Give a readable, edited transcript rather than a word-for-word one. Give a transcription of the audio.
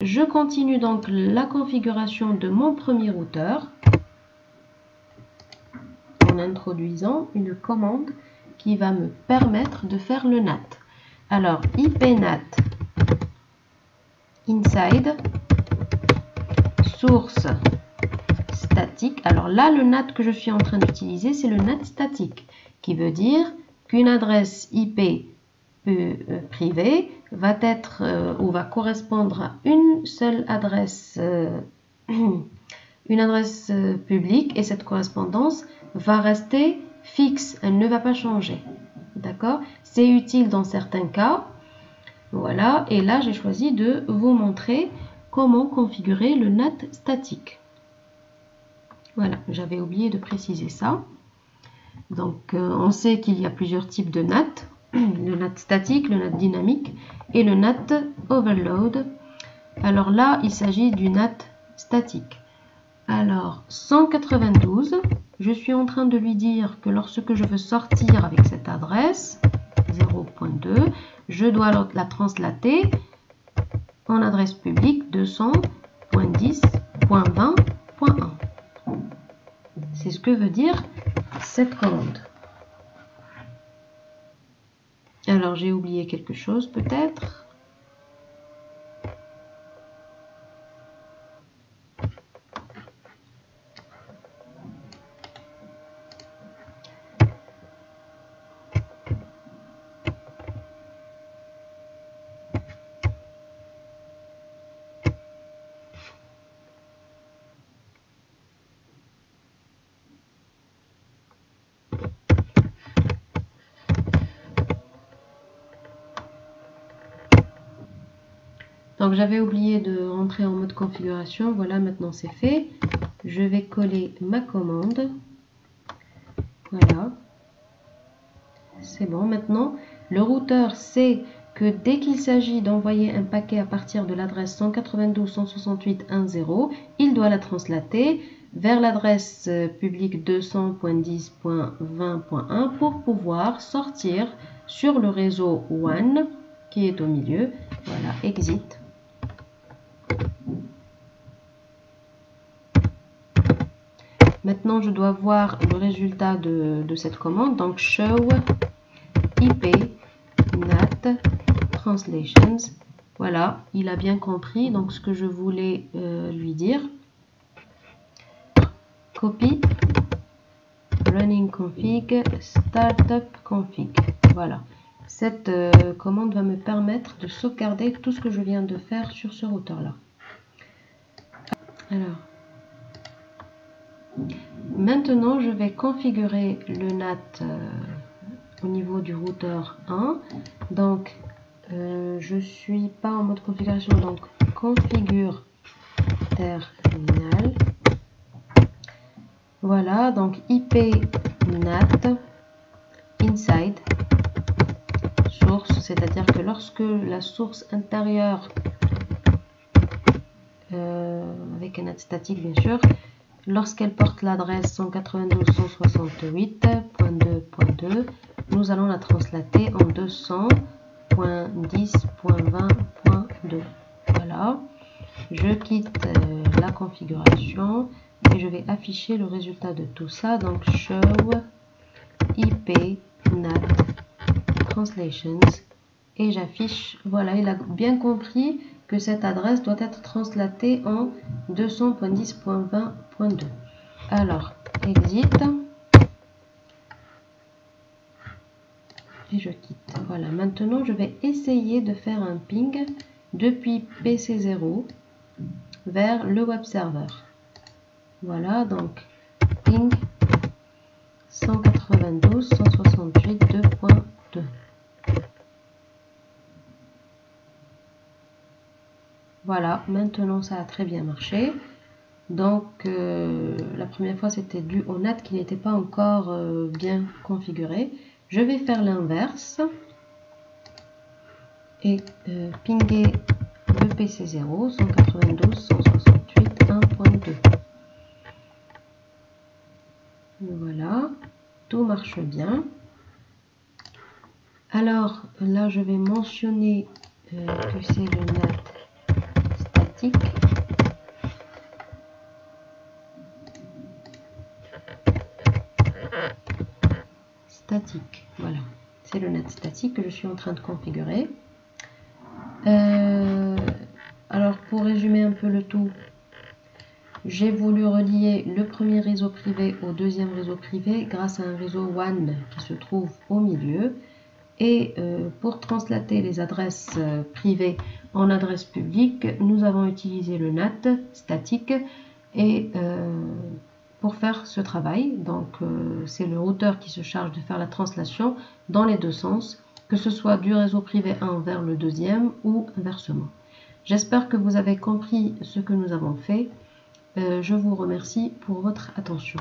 Je continue donc la configuration de mon premier routeur en introduisant une commande qui va me permettre de faire le NAT. Alors, IPNAT inside source statique. Alors là, le NAT que je suis en train d'utiliser, c'est le NAT statique, qui veut dire qu'une adresse IP privée va être ou va correspondre à une seule adresse, une adresse publique, et cette correspondance va rester fixe, elle ne va pas changer. D'accord? C'est utile dans certains cas. Voilà, et là j'ai choisi de vous montrer comment configurer le NAT statique. Voilà, j'avais oublié de préciser ça. Donc on sait qu'il y a plusieurs types de NAT, le NAT statique, le NAT dynamique et le NAT overload. Alors là, il s'agit du NAT statique. Alors 192, je suis en train de lui dire que lorsque je veux sortir avec cette adresse 0.2, je dois la translater en adresse publique 200.10.20.1. C'est ce que veut dire cette commande. Alors j'ai oublié quelque chose peut-être. Donc j'avais oublié de rentrer en mode configuration. Voilà, maintenant c'est fait. Je vais coller ma commande. Voilà. C'est bon. Maintenant, le routeur sait que dès qu'il s'agit d'envoyer un paquet à partir de l'adresse 192.168.1.0, il doit la translater vers l'adresse publique 200.10.20.1 pour pouvoir sortir sur le réseau WAN qui est au milieu. Voilà, exit. Maintenant, je dois voir le résultat de cette commande. Donc, show IP NAT translations. Voilà, il a bien compris donc ce que je voulais lui dire. Copy running config startup config. Voilà, cette commande va me permettre de sauvegarder tout ce que je viens de faire sur ce routeur là. Alors, maintenant, je vais configurer le NAT au niveau du routeur 1. Donc, je ne suis pas en mode configuration, donc configure terminal. Voilà, donc IP NAT inside source, c'est-à-dire que lorsque la source intérieure, avec un NAT statique bien sûr, lorsqu'elle porte l'adresse 192.168.2.2, nous allons la translater en 200.10.20.2. Voilà, je quitte la configuration et je vais afficher le résultat de tout ça. Donc show IP NAT translations et j'affiche. Voilà, il a bien compris que cette adresse doit être translatée en 200.10.20.2. Alors, exit. Et je quitte. Voilà, maintenant je vais essayer de faire un ping depuis PC0 vers le web serveur. Voilà, donc ping 192.168.2.2. Voilà, maintenant ça a très bien marché. Donc la première fois c'était dû au NAT qui n'était pas encore bien configuré. Je vais faire l'inverse et pinguer le PC0 192.168.1.2. Voilà, tout marche bien. Alors là je vais mentionner que c'est le NAT statique. Statique, voilà. C'est le net statique que je suis en train de configurer. Alors, pour résumer un peu le tout, j'ai voulu relier le premier réseau privé au deuxième réseau privé grâce à un réseau WAN qui se trouve au milieu. Et pour translater les adresses privées en adresses publiques, nous avons utilisé le NAT statique. Et pour faire ce travail, donc c'est le routeur qui se charge de faire la translation dans les deux sens, que ce soit du réseau privé 1 vers le deuxième ou inversement. J'espère que vous avez compris ce que nous avons fait. Je vous remercie pour votre attention.